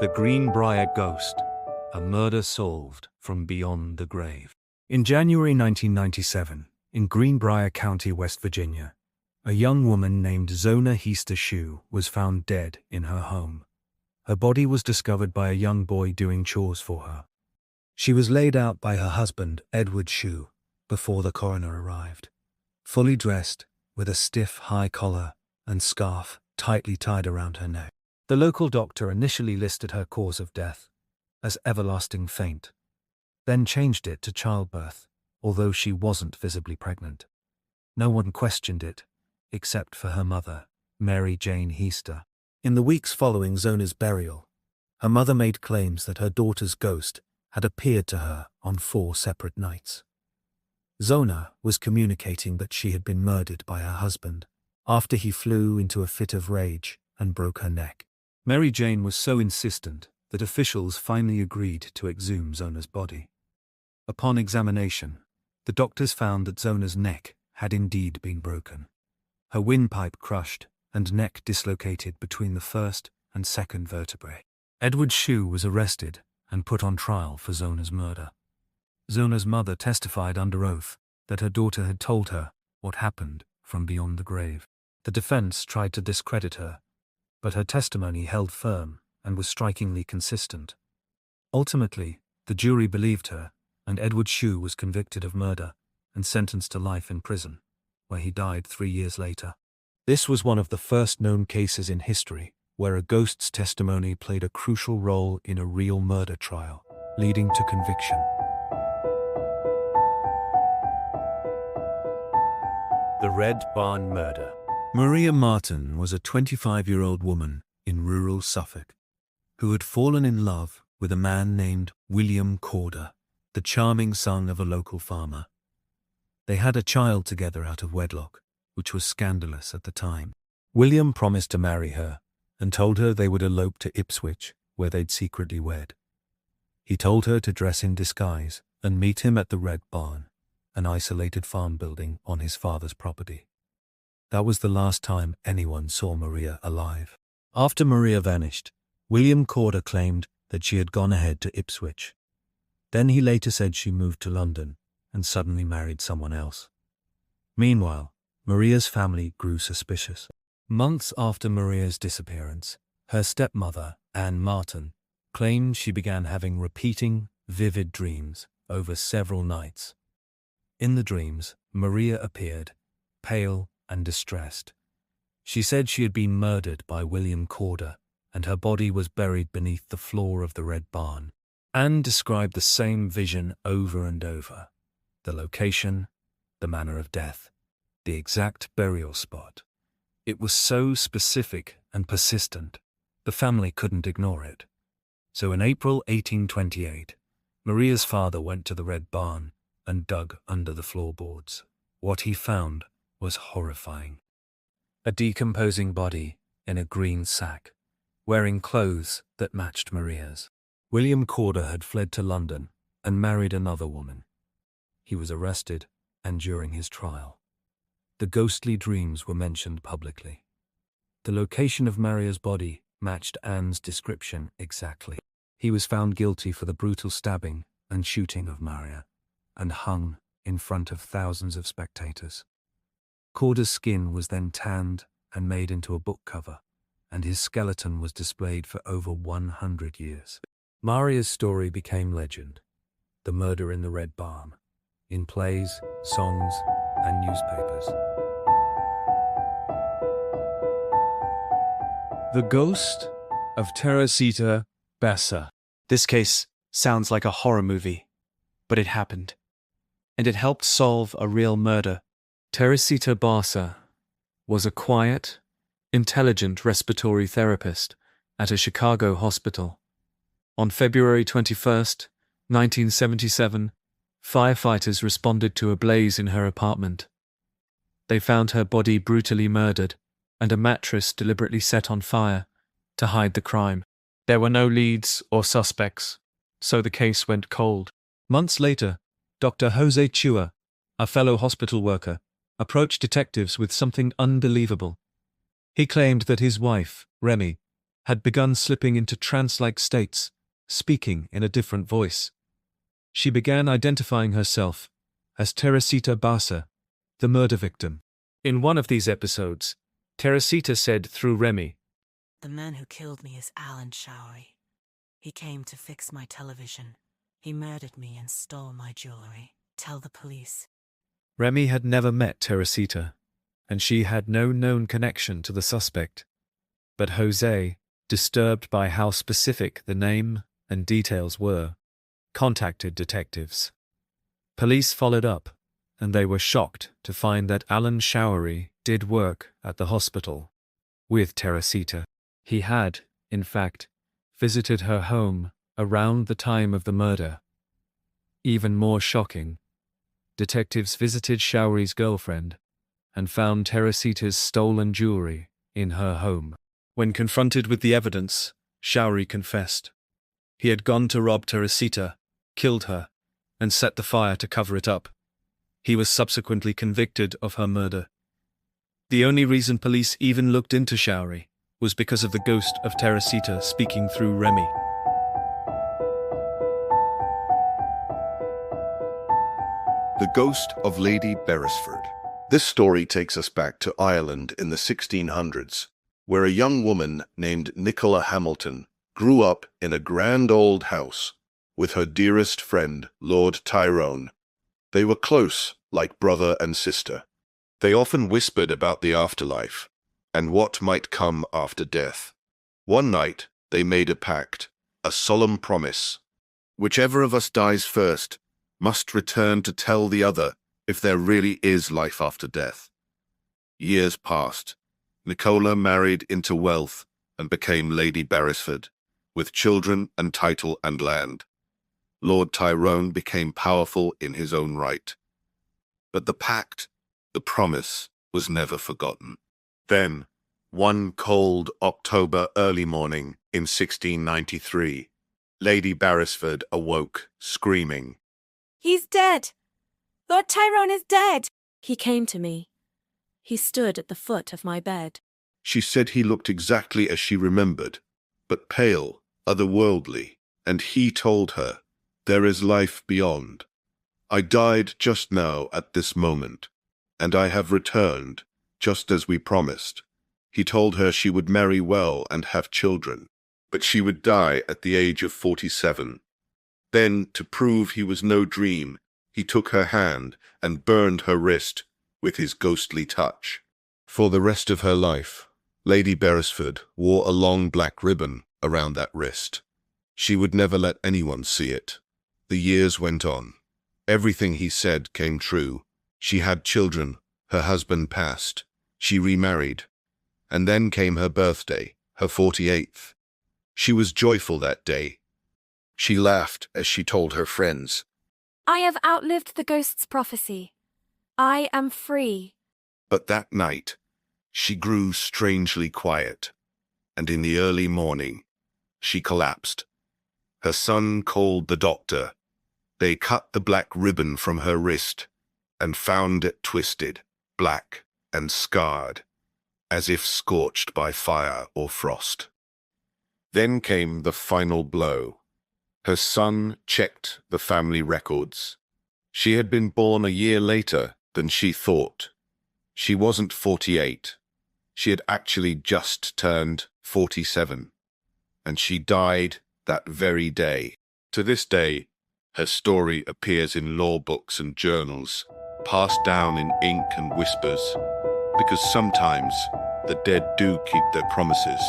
The Greenbrier Ghost, a murder solved from beyond the grave. In January 1997, in Greenbrier County, West Virginia, a young woman named Zona Heaster Shue was found dead in her home. Her body was discovered by a young boy doing chores for her. She was laid out by her husband, Edward Shue, before the coroner arrived, fully dressed with a stiff high collar and scarf tightly tied around her neck. The local doctor initially listed her cause of death as everlasting faint, then changed it to childbirth, although she wasn't visibly pregnant. No one questioned it, except for her mother, Mary Jane Heaster. In the weeks following Zona's burial, her mother made claims that her daughter's ghost had appeared to her on 4 separate nights. Zona was communicating that she had been murdered by her husband after he flew into a fit of rage and broke her neck. Mary Jane was so insistent that officials finally agreed to exhume Zona's body. Upon examination, the doctors found that Zona's neck had indeed been broken, her windpipe crushed and neck dislocated between the first and second vertebrae. Edward Shue was arrested and put on trial for Zona's murder. Zona's mother testified under oath that her daughter had told her what happened from beyond the grave. The defense tried to discredit her, but her testimony held firm and was strikingly consistent. Ultimately, the jury believed her, and Edward Shue was convicted of murder and sentenced to life in prison, where he died 3 years later. This was one of the first known cases in history where a ghost's testimony played a crucial role in a real murder trial, leading to conviction. The Red Barn Murder. Maria Martin was a 25-year-old woman in rural Suffolk who had fallen in love with a man named William Corder, the charming son of a local farmer. They had a child together out of wedlock, which was scandalous at the time. William promised to marry her and told her they would elope to Ipswich, where they'd secretly wed. He told her to dress in disguise and meet him at the Red Barn, an isolated farm building on his father's property. That was the last time anyone saw Maria alive. After Maria vanished, William Corder claimed that she had gone ahead to Ipswich. Then he later said she moved to London and suddenly married someone else. Meanwhile, Maria's family grew suspicious. Months after Maria's disappearance, her stepmother, Anne Martin, claimed she began having repeating, vivid dreams over several nights. In the dreams, Maria appeared, pale and distressed. She said she had been murdered by William Corder, and her body was buried beneath the floor of the Red Barn. Anne described the same vision over and over: the location, the manner of death, the exact burial spot. It was so specific and persistent, the family couldn't ignore it. So in April 1828, Maria's father went to the Red Barn and dug under the floorboards. What he found was horrifying. A decomposing body in a green sack, wearing clothes that matched Maria's. William Corder had fled to London and married another woman. He was arrested, and during his trial, the ghostly dreams were mentioned publicly. The location of Maria's body matched Anne's description exactly. He was found guilty for the brutal stabbing and shooting of Maria, and hung in front of thousands of spectators. Corder's skin was then tanned and made into a book cover, and his skeleton was displayed for over 100 years. Maria's story became legend, the murder in the Red Barn, in plays, songs, and newspapers. The Ghost of Teresita Bassa. This case sounds like a horror movie, but it happened, and it helped solve a real murder. Teresita Bassa was a quiet, intelligent respiratory therapist at a Chicago hospital. On February 21st, 1977, firefighters responded to a blaze in her apartment. They found her body brutally murdered and a mattress deliberately set on fire to hide the crime. There were no leads or suspects, so the case went cold. Months later, Dr. Jose Chua, a fellow hospital worker, approached detectives with something unbelievable. He claimed that his wife, Remy, had begun slipping into trance-like states, speaking in a different voice. She began identifying herself as Teresita Basa, the murder victim. In one of these episodes, Teresita said through Remy, "The man who killed me is Alan Showery. He came to fix my television. He murdered me and stole my jewelry. Tell the police." Remy had never met Teresita, and she had no known connection to the suspect. But Jose, disturbed by how specific the name and details were, contacted detectives. Police followed up, and they were shocked to find that Alan Showery did work at the hospital with Teresita. He had, in fact, visited her home around the time of the murder. Even more shocking, detectives visited Showery's girlfriend and found Teresita's stolen jewelry in her home. When confronted with the evidence, Showery confessed. He had gone to rob Teresita, killed her, and set the fire to cover it up. He was subsequently convicted of her murder. The only reason police even looked into Showery was because of the ghost of Teresita speaking through Remy. The Ghost of Lady Beresford. This story takes us back to Ireland in the 1600s, where a young woman named Nicola Hamilton grew up in a grand old house with her dearest friend, Lord Tyrone. They were close, like brother and sister. They often whispered about the afterlife and what might come after death. One night, they made a pact, a solemn promise. Whichever of us dies first must return to tell the other if there really is life after death. Years passed. Nicola married into wealth and became Lady Beresford, with children and title and land. Lord Tyrone became powerful in his own right. But the pact, the promise, was never forgotten. Then, one cold October early morning in 1693, Lady Beresford awoke, screaming, "He's dead! Lord Tyrone is dead!" He came to me. He stood at the foot of my bed. She said he looked exactly as she remembered, but pale, otherworldly, and he told her, "There is life beyond. I died just now at this moment, and I have returned, just as we promised." He told her she would marry well and have children, but she would die at the age of 47. Then, to prove he was no dream, he took her hand and burned her wrist with his ghostly touch. For the rest of her life, Lady Beresford wore a long black ribbon around that wrist. She would never let anyone see it. The years went on. Everything he said came true. She had children, her husband passed, she remarried. And then came her birthday, her 48th. She was joyful that day. She laughed as she told her friends, "I have outlived the ghost's prophecy. I am free." But that night, she grew strangely quiet, and in the early morning, she collapsed. Her son called the doctor. They cut the black ribbon from her wrist and found it twisted, black, and scarred, as if scorched by fire or frost. Then came the final blow. Her son checked the family records. She had been born a year later than she thought. She wasn't 48. She had actually just turned 47. And she died that very day. To this day, her story appears in law books and journals, passed down in ink and whispers, because sometimes the dead do keep their promises.